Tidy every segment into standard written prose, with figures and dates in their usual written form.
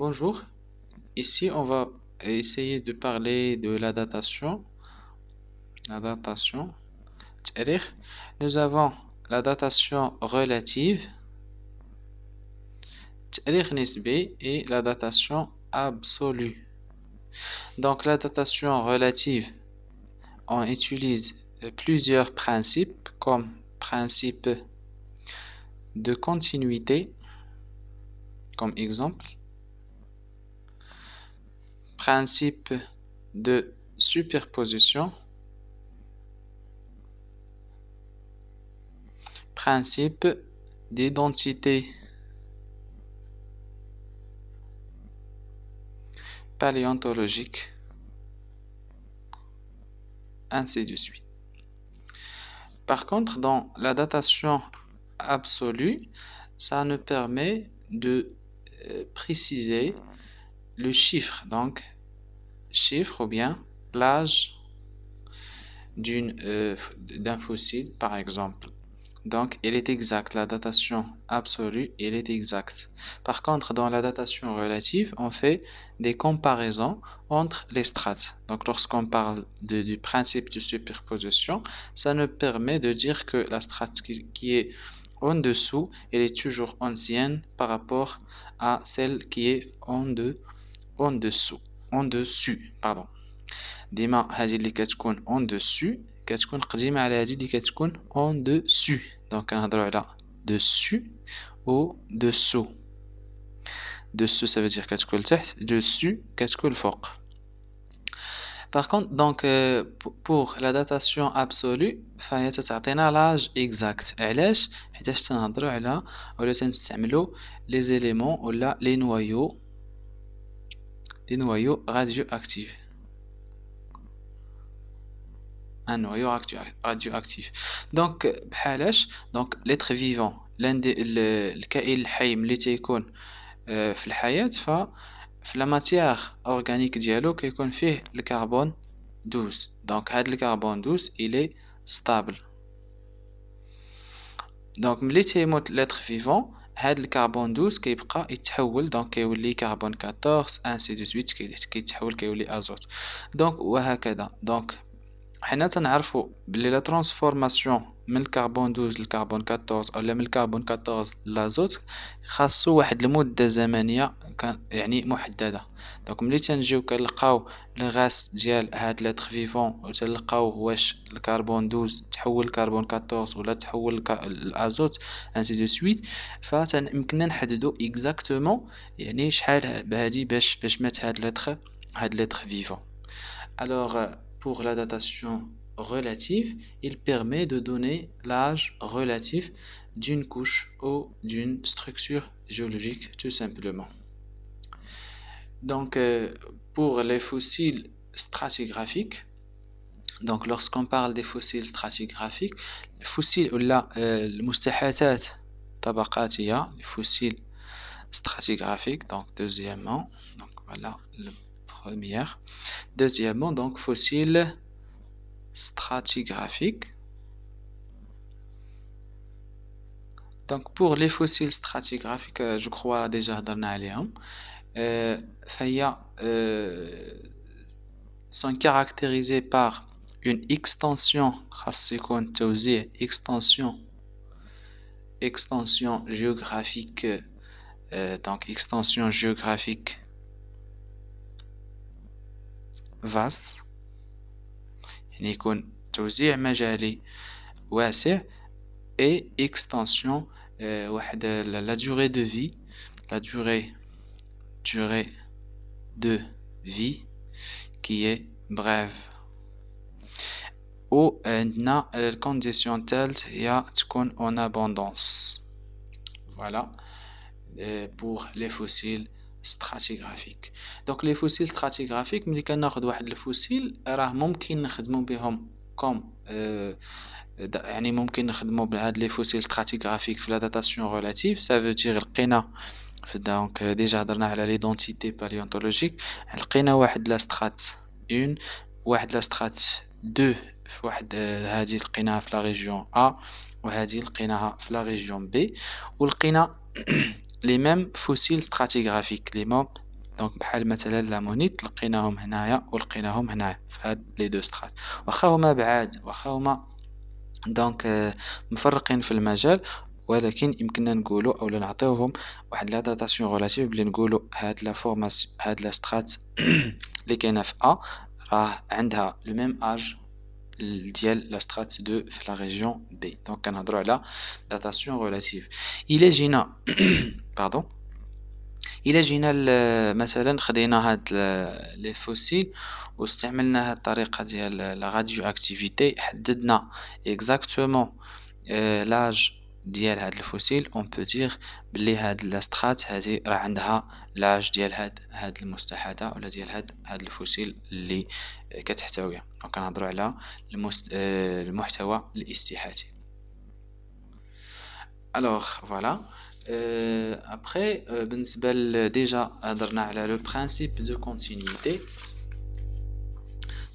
Bonjour, ici on va essayer de parler de la datation. La datation. C'est-à-dire, nous avons la datation relative, c'est-à-dire nisbi, et la datation absolue. Donc la datation relative, on utilise plusieurs principes comme principe de continuité, comme exemple, principe de superposition, principe d'identité paléontologique, ainsi de suite. Par contre, dans la datation absolue, ça nous permet de préciser le chiffre, donc chiffre ou bien l'âge d'un fossile, par exemple. Donc, elle est exacte. La datation absolue, elle est exacte. Par contre, dans la datation relative, on fait des comparaisons entre les strates. Donc, lorsqu'on parle du principe de superposition, ça nous permet de dire que la strate qui est en dessous, elle est toujours ancienne par rapport à celle qui est en dessous. En dessus, pardon. ديما هذه اللي كتكون اون دوسو كتكون قديمه على هذه اللي كتكون اون دوسو. دونك كنهضروا على دوسو و دوسو. دوسو ça veut dire كتكون لتحت, dessus كتكون الفوق. Par contre, donc pour la datation absolue فهي تعطينا l'âge exact. علاش؟ حيتاش تنهضروا على ولا تنستعملوا les éléments ولا les noyaux radioactifs. Un noyau radioactif. Donc بحالاش donc l'être vivant الكائن الحي ملي تيكون في الحياة في la matière organique ديالو كيكون فيه الكربون 12. donc هاد الكربون 12 il est stable. donc ملي تيموت l'être vivant هاد الكربون 12 كيبقى يتحول donc كيولي كربون 14 ainsi de suite كيتحول كيولي ازوت. donc وهكذا. donc حنا تنعرفوا بلي لا ترانسفورماسيون من الكربون 12 للكربون 14 ولا من الكربون 14 للازوت خاصو واحد المده زمنيه يعني محدده. دونك ملي تنجيو كنلقاو لي غاس ديال هاد لاتر فيفون وتلقاو واش الكربون 12 تحول لكربون 14 ولا تحول للازوت انسي دو سويت, فتنمكننا نحددو اكزاكتومون يعني شحال بهادي باش مات هاد لاتر فيفون. alors pour la datation relative, il permet de donner l'âge relatif d'une couche ou d'une structure géologique, tout simplement. Donc, pour les fossiles stratigraphiques, donc lorsqu'on parle des fossiles stratigraphiques, les fossiles ou là, المستحاثات طبقاتية, les fossiles stratigraphiques, donc deuxièmement, donc voilà le première. Deuxièmement, donc fossiles stratigraphiques. Donc pour les fossiles stratigraphiques, je crois déjà هضرنا عليهم. فهي sont caractérisés par une extension خاص يكون توزيع extension géographique, donc extension géographique vaste, يعني يكون توزيع مجالي واسع, et extension واحد la durée de vie, la durée de vie qui est brève. و عندنا الكونديسيون الثالث هي تكون en abondance. Voilà pour les fossiles stratigraphiques. Donc les fossiles stratigraphiques ملي كناخذ واحد الفوسيل راه ممكن نخدموا بهم كوم يعني ممكن نخدموا بهاد لي فوسيل stratigraphiques في لا داتاسيون ريلاتيف. ça veut dire لقينا دونك ديجا هضرنا على ليدونتيتي باليونتولوجيك, لقينا واحد لا سترات 1 واحد لا سترات 2 في واحد هذه لقيناها في لا ريجيون A وهذه لقيناها في لا ريجيون B, ولقينا les mêmes fossiles stratigraphiques, les دونك بحال مثلا لامونيت لقيناهم هنايا ولقيناهم هنايا في هاد لي دو سترات، واخا هما بعاد واخا هما دونك مفرقين في المجال، ولكن يمكننا نقولوا أو نعطيوهم واحد لا داتاسيون غولاتيف بلي نقولوا هاد لا فورماسيون هاد لا سترات اللي كاينه في A راه عندها لو ميم اج ديال لا سترات 2 في لا ريجيون بي. دونك كنهضروا على داتاسيون غولاتيف. الا جينا باردون الا جينا مثلا خدينا هاد لي فوسيل واستعملنا هاد الطريقه ديال لا راديو اكتيفيتي، حددنا اكزاكتومون لاج ديال هاد الفوسيل، اون بو دير بلي هاد لا سترات هادي راه عندها لاج ديال هاد المستحاضه ولا ديال هاد الفوسيل اللي كتحتويها. دونك كنهضروا على المحتوى الاستحاثي. الوغ فوالا. après بالنسبة déjà هضرنا على le principe de continuité.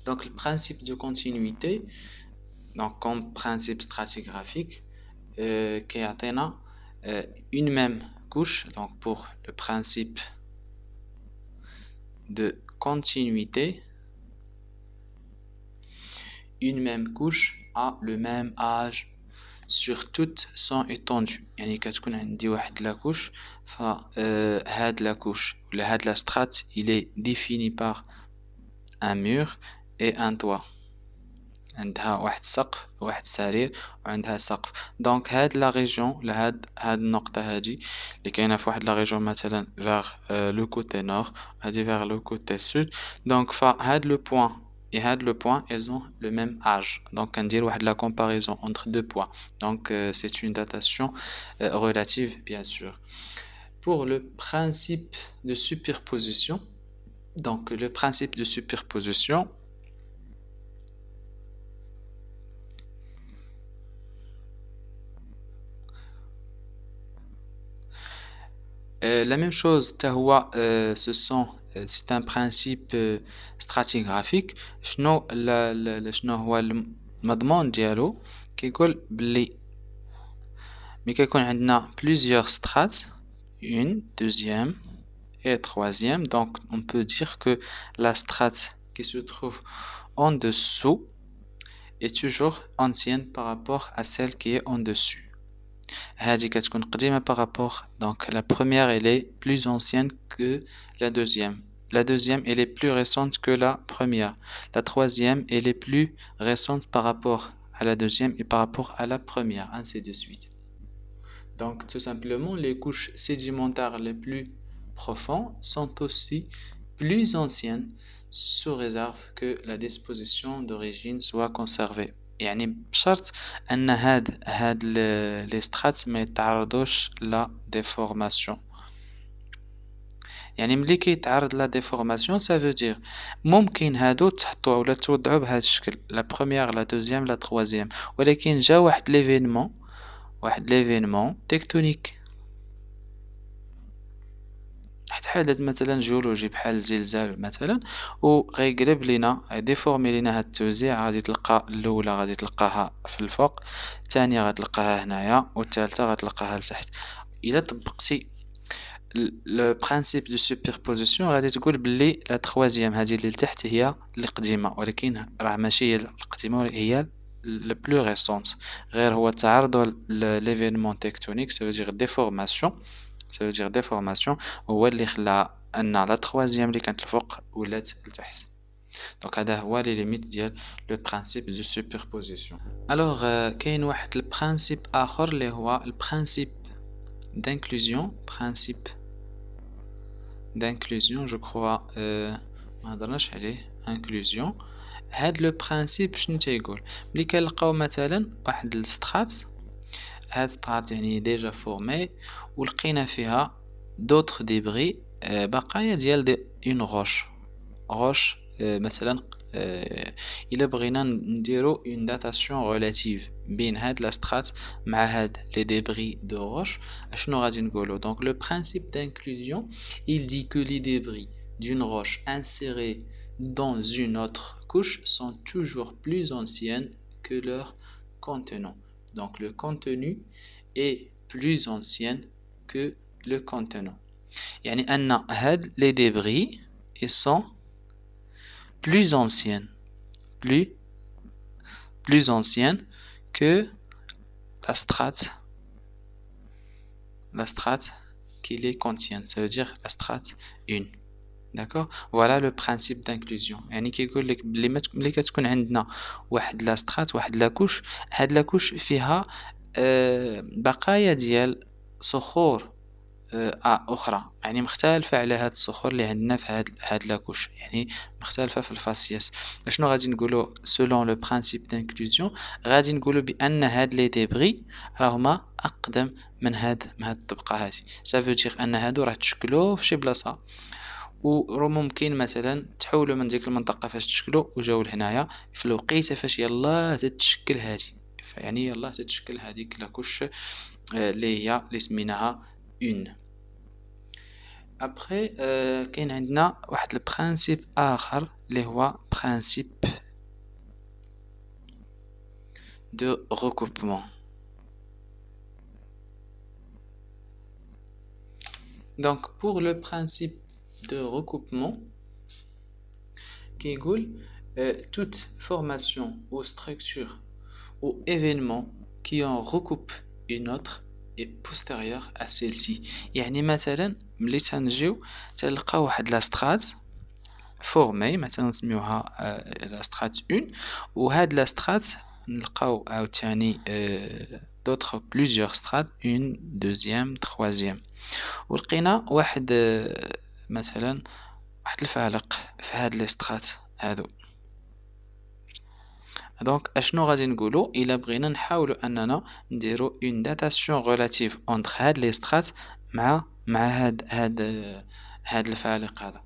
Donc le principe de continuité, donc comme principe stratigraphique, كيعطينا une même couche. Donc pour le principe de continuité, une même couche a le même âge sur toute son étendue. يعني كتكون عندي واحد لا couche، هاد la couche ولا هاد la strate il est défini par un mur et un toit. عندها واحد السقف واحد السرير وعندها سقف. دونك هاد لا ريجيون ولا هاد النقطة هادي اللي كاينة في واحد لا ريجيون مثلا vers le côté nord، هادي vers le côté sud. دونك فهاد لو بوين et هاد le point elles ont le même âge. Donc كندير واحد la comparaison entre deux points. Donc c'est une datation relative bien sûr. Pour le principe de superposition, donc le principe de superposition la même chose تهو c'est un principe stratigraphique. شنو هو المضمون ديالو؟ كيقول بلي ملي كيكون عندنا plusieurs strates، une, deuxième et troisième, donc on peut dire que la strate qui se trouve en dessous est toujours ancienne par rapport à celle qui est en dessus. هذه كتكون قديمة par rapport. Donc la première elle est plus ancienne que la deuxième. La deuxième elle est plus récente que la première. La troisième elle est plus récente par rapport à la deuxième et par rapport à la première, ainsi de suite. Donc tout simplement les couches sédimentaires les plus profondes sont aussi plus anciennes sous réserve que la disposition d'origine soit conservée. يعني بشرط ان هاد لي سترات ما يتعرضوش لا ديفورماسيون. يعني ملي كيتعرض لا ديفورماسيون ça veut dire ممكن هادو تحطوا ولا توضعوا بهذا الشكل، لا بروميير لا دوزيام لا تروازيام، ولكن جا واحد ليفينمون تكتونيك، حدث مثلا جيولوجي بحال الزلزال مثلا، وغيقلب لينا ديفورمي لينا هاد التوزيع. غادي تلقى الاولى غادي تلقاها في الفوق، الثانيه غتلقاها هنايا، والثالثه غتلقاها لتحت. الا طبقتي لو برينسيپ دو سوبربوزيسيون غادي تقول بلي لا تروازيام هذه اللي لتحت هي اللي قديمه، ولكن راه ماشي هي القديمه، هي لا بلو ريسونت. غير هو تعرض ليفينمون تكتونيك سو دير ديفورماسيون، هو اللي خلى ان لا تروازيام اللي كانت الفوق ولات لتحت. دونك هذا هو لي ليميت ديال لو برينسيپ دو سوبربوزيسيون. الوغ كاين واحد البرينسيپ اخر اللي هو البرينسيپ دانكلوزيون. جو كخوا ما هضرناش عليه انكلوزيون. هاد لو برينسيپ شنو تيقول؟ ملي كنلقاو مثلا واحد السترات، هاد سترات يعني ديجا فورمي ولقينا فيها دوطخ ديبري، بقايا ديال اون روش مثلا. الا بغينا نديرو اون داتاسيون ريلاتيف بين هاد لا سترات مع هاد لي ديبري دو روش، اشنو غادي نقولو؟ دونك لو برينسيپ d'inclusion il dit que les débris d'une roche insérée dans une autre couche sont toujours plus anciennes que leur contenant. Donc le contenu est plus ancien que le contenant. يعني أن هاد les débris ils sont plus anciennes plus plus anciennes que la strate qui les contient, ça veut dire la strate 1. D'accord, voilà le principe d'inclusion. يعني كيقول لك ملي كتكون عندنا واحد لا سترات واحد لا كوش، هاد لا كوش فيها بقايا ديال صخور أخرى، يعني مختلفة على هاد الصخور اللي عندنا في هاد لاكوش، يعني مختلفة في الفاسياس. شنو غادي نقولوا selon le principe d'inclusion؟ غادي نقولوا بأن هاد لي ديبغي راهما أقدم من هاد الطبقة هادي. ça veut dire أن هادو راه تشكلوا في شي بلاصة، وراه ممكن مثلا تحولوا من ديك المنطقة فاش تشكلوا وجاو لهنايا في الوقيته فاش يلاه تتشكل هادي، يعني يلاه تتشكل هاديك لاكوش اللي هي اللي سميناها une. Après كاين عندنا واحد البرانسيب آخر اللي هو principe de recoupement. Donc pour le principe de recoupement كيقول toute formation ou structure ou événement qui en recoupe une autre est postérieure à celle-ci. يعني مثلا ملي تنجيو تلقاو واحد لا سترات فورمي مثلا نسميوها لا سترات 1، وهاد لا سترات نلقاو عاوتاني دوطخ بليزيور سترات 1 دوزيام تخوازيام، ولقينا واحد مثلا واحد الفالق في هاد لي سترات هادو. دونك اشنو غادي نقولوا الا بغينا نحاولوا اننا نديروا اون داتاسيون ريلاتيف اونتر هاد لي سترات مع هاد الفالق هذا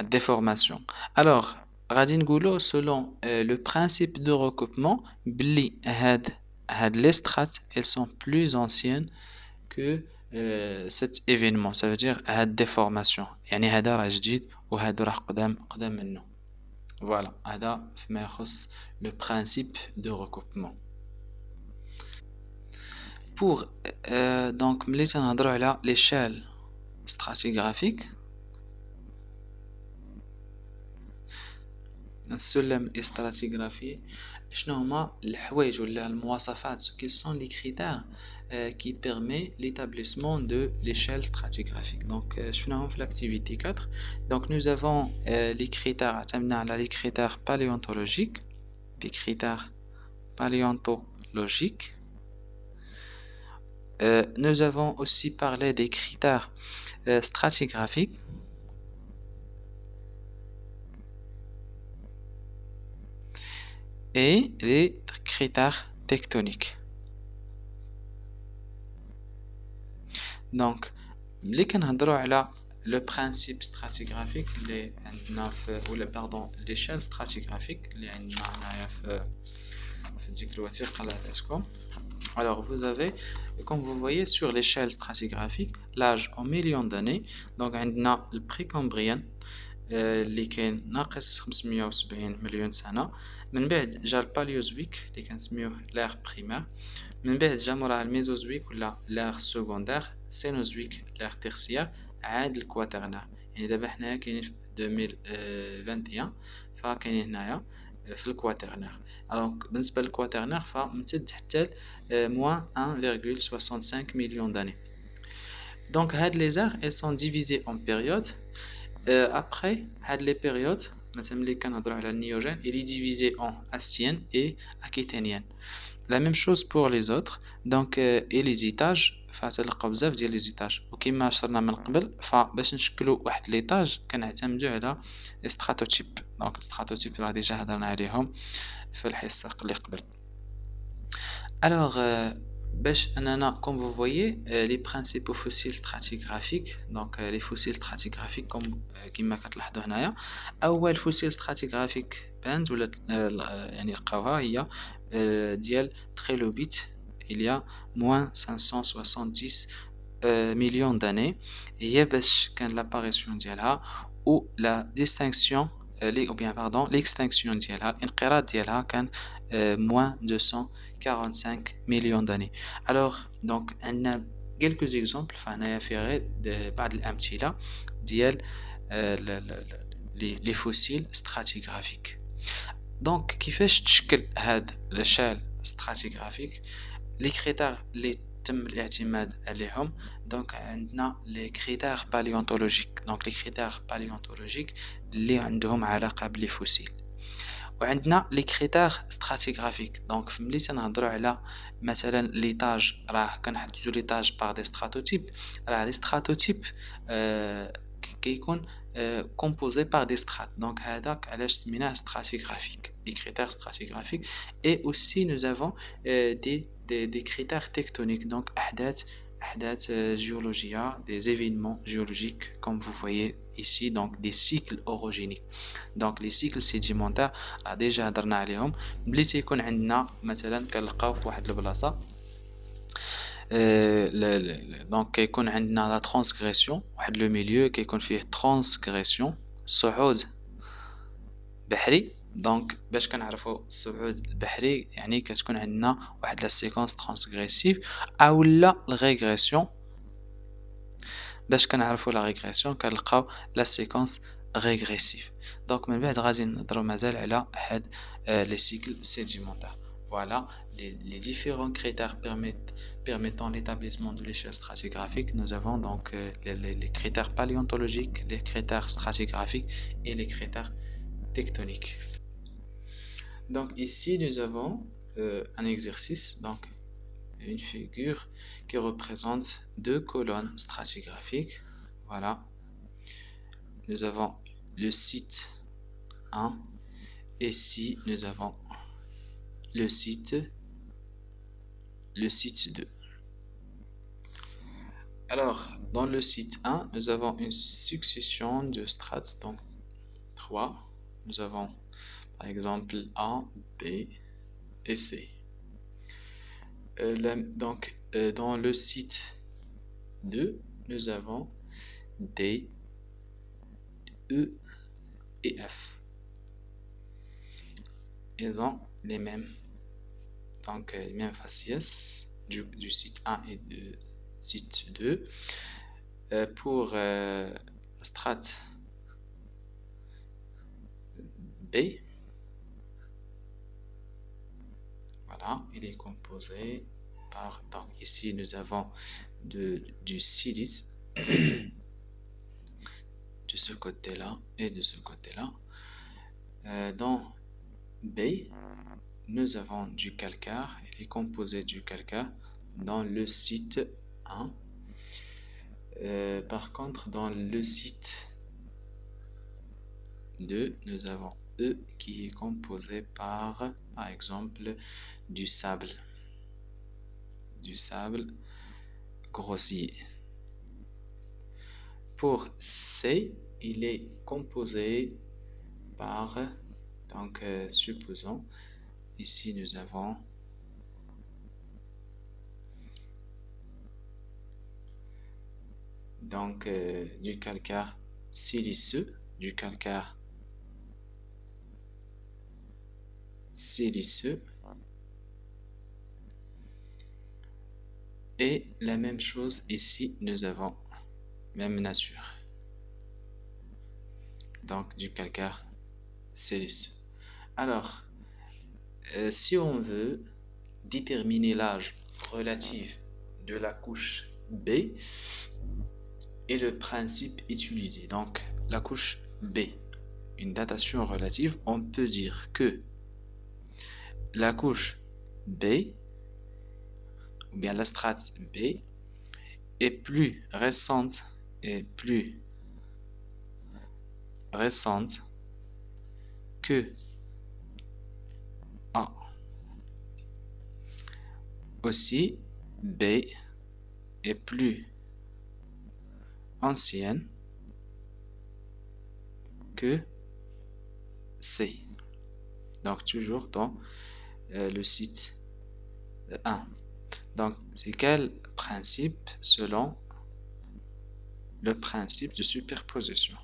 déformation. Alors غادي نقولوا selon le principe de recoupement بلي هاد les strates elles sont plus anciennes que cet événement, ça veut dire هاد déformation، يعني هذا راه جديد وهذا راه قدام منه. Voilà هذا فيما يخص le principe de recoupement. Pour donc ملي تنهضروا على l'échelle stratigraphique، السلم الاستراتيغرافي، شنو هما الحوايج ولا المواصفات quels sont les critères qui permet l'établissement de l'échelle stratigraphique. Donc شفناهم في l'activité 4. Donc nous avons les critères، اعتمدنا على les critères paléontologiques، les critères paléontologiques. Nous avons aussi parlé des critères stratigraphiques et les critères tectoniques. Donc ملي كنهضروا على le principe stratigraphique اللي عندنا في ولا باردون l'échelle stratigraphique اللي عندنا هنايا في ديك الوثيقه اللي عطيتكم. Alors vous avez, comme vous voyez sur l'échelle stratigraphique, l'âge en millions d'années. Donc عندنا البريكامبريان اللي كاين ناقص 570 مليون سنة، من بعد جا الباليوزويك اللي كنسميوه لير بريمير، من بعد جا موراها الميزوزويك ولا لير سكوندير، سينوزويك لير تيرسيير، عاد الكواترنير. يعني دابا حنايا كاينين في 2021 فكاينين هنايا في الكواترنير. alors بالنسبة للكواترنير فممتد حتى moins 1,65 million d'années. Donc هاد les aires elles sont divisées en périodes. Après هاد les périodes مثلا ملي كنهضروا على النيوجين il est divisé en astienne et aquitainienne. La même chose pour les autres. Donc et les étages فتلقاو بزاف ديال لي زيتاج، وكما شرنا من قبل فباش نشكلوا واحد ليطاج كنعتمدوا على استراتوتيب. دونك استراتوتيب راه ديجا هضرنا عليهم في الحصه اللي قبل. alors باش اننا comme vous voyez les principaux fossiles stratigraphiques. donc les fossiles stratigraphiques كما كتلاحظوا هنايا، اول فوسيل stratigraphique بانت ولا يعني لقاوها هي ديال تريلوبيت il y a moins 570 millions d'années. هي باش كان l'apparition ديالها ou la distinction ou bien pardon l'extinction ديالها الانقراض ديالها كان moins 245 millions d'années. alors donc عندنا quelques exemples فهنايا في غير بعض الأمثلة ديال les fossiles stratigraphiques. دونك كيفاش تشكل هاد الشال stratigraphique؟ les critères اللي تم الاعتماد عليهم. دونك عندنا les critères paléontologiques. دونك les critères paléontologiques اللي عندهم علاقة بلي فوسيل. وعندنا لي كريتير ستراتيغرافيك. دونك ملي تنهضروا على مثلا ليطاج راه كنحددوا ليطاج باغ دي ستراتوتيب. راه لي ستراتوتيب كيكون كومبوزي باغ دي سترات. دونك هذاك علاش سميناه ستراتيغرافيك لي كريتير ستراتيغرافيك. اي اوسي نو افون دي كريتير تكتونيك. دونك احداث géologiques, des événements géologiques comme vous voyez ici, donc des cycles orogéniques. دونك لي سيكل سيديمونتير راه ديجا هضرنا عليهم. ملي تيكون عندنا مثلا كنلقاو في واحد البلاصه دونك كيكون عندنا لا ترانسغريسيون، واحد لو ميليو كيكون فيه ترانسغريسيون، صعود بحري. دونك باش كنعرفوا الصعود البحري يعني كتكون عندنا واحد لا سيكونس ترانسغريسيف او لا الريغريسيون. باش كنعرفوا لا ريغريسيون كنلقاو لا سيكونس régressif. Donc من بعد غادي نهضروا مازال على هاد les cycles sédimentaires. Voilà les différents critères permettant l'établissement de l'échelle stratigraphique. Nous avons donc les critères paléontologiques, les critères stratigraphiques et les critères tectoniques. Donc ici nous avons un exercice, donc une figure qui représente deux colonnes stratigraphiques. Voilà. Nous avons le site 1 et ici nous avons le site 2. Alors dans le site 1 nous avons une succession de strates, donc 3. Nous avons par exemple A, B et C. Dans le site 2 nous avons D, E et F. Ils ont les mêmes, donc les mêmes faciès du site 1 et du site 2. Pour strate B, voilà, il est composé par, donc ici nous avons du silice de ce côté-là et de ce côté-là. Dans B, nous avons du calcaire, il est composé du calcaire dans le site 1. Par contre, dans le site 2, nous avons E qui est composé par exemple, du sable grossier. Pour C, il est composé par, donc supposons, ici nous avons donc du calcaire siliceux, et la même chose ici nous avons même nature, donc du calcaire siliceux. Alors si on veut déterminer l'âge relatif de la couche B et le principe utilisé, donc la couche B, une datation relative, on peut dire que la couche B ou bien la strate B est plus récente que A. Aussi, B est plus ancienne que C. Donc toujours dans le site 1. Donc c'est quel principe? Selon le principe de superposition.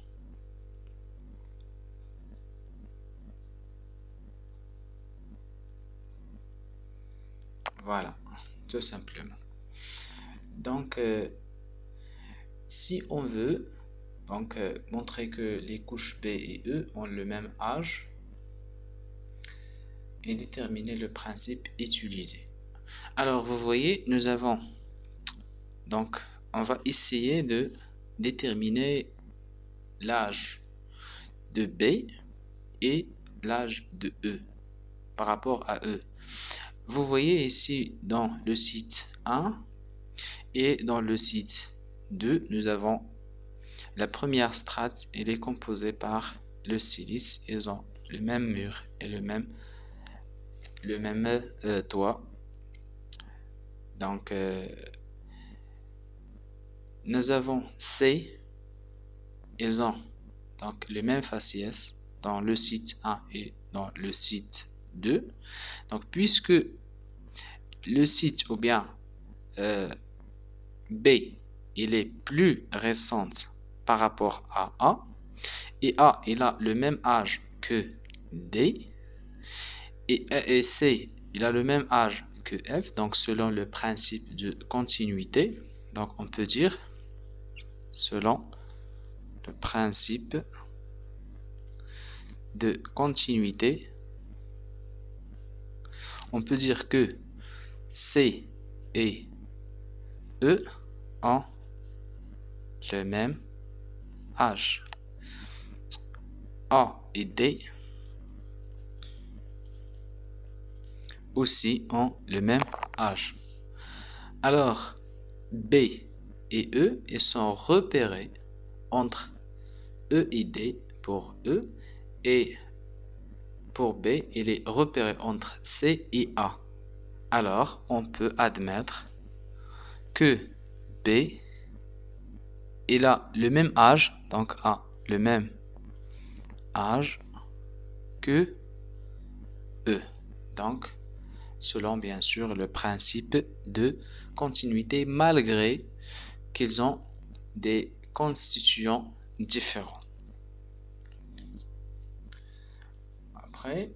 Voilà, tout simplement. Donc, si on veut montrer que les couches B et E ont le même âge et déterminer le principe utilisé. Alors, vous voyez, nous avons donc, on va essayer de déterminer l'âge de B et l'âge de E par rapport à E. Vous voyez ici dans le site 1 et dans le site 2, nous avons la première strate, elle est composée par le silice. Ils ont le même mur et le même toit. Donc, nous avons C, ils ont donc le même faciès dans le site 1 et dans le site 2. Donc, puisque le site ou bien B, il est plus récente par rapport à A, et A, il a le même âge que D, et C, il a le même âge que F, donc selon le principe de continuité, donc on peut dire, selon le principe de continuité, on peut dire que C et E ont le même âge. A et D aussi ont le même âge. Alors, B et E, ils sont repérés entre E et D pour E, et pour B, il est repéré entre C et A. Alors, on peut admettre que B, il a le même âge, donc a le même âge que E. Donc, selon bien sûr le principe de continuité, malgré qu'ils ont des constituants différents. Après,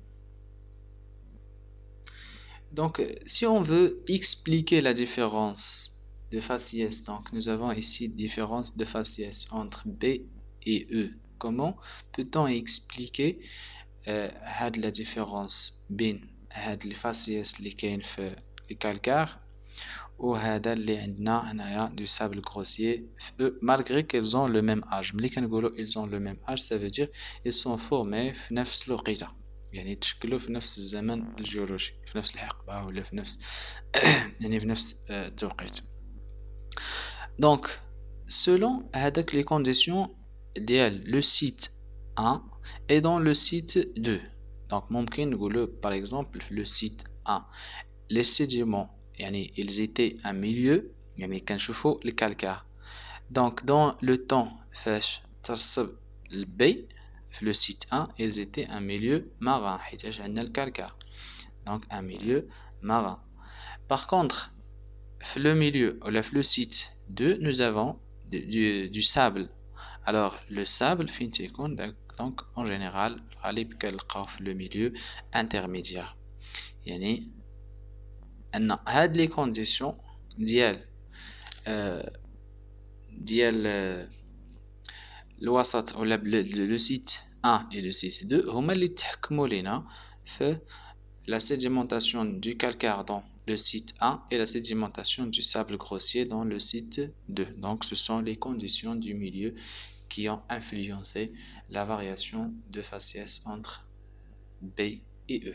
donc si on veut expliquer la différence de faciès, donc nous avons ici différence de faciès entre B et E. Comment peut-on expliquer la différence بين هاد الفاسيس اللي كاين في الكالكار وهذا اللي عندنا هنايا du sable grossier malgré qu'ils ont le même âge. ملي كنقولوا ils ont le même âge, ça veut dire ils sont formés في نفس الوقيته، يعني تشكلوا في نفس الزمن الجيولوجي، في نفس الحقبه ولا في نفس يعني في نفس التوقيت. Donc selon هذاك les conditions ديال le site 1 et dans le site 2. Donc ممكن نقولوا par exemple le site 1 les sédiments يعني ils étaient un milieu يعني كنشوفوا الكالكار. Donc dans le temps فاش ترسب البي في le site 1 ils étaient un milieu marin حيتاش عندنا الكالكار. Donc un milieu marin. Par contre في le milieu ou le site 2 nous avons du sable. Alors le sable فين تيكون donc en général غالب كنلقاو في le milieu intermédiaire. يعني أن هاد لي كونديسيون ديال الوسط ولا لو سيت 1 et le site 2 هما اللي تحكموا لينا في la sédimentation du calcaire dans le site 1 et la sédimentation du sable grossier dans le site 2. Donc ce sont les conditions du milieu qui ont influencé la variation de faciès entre B et E.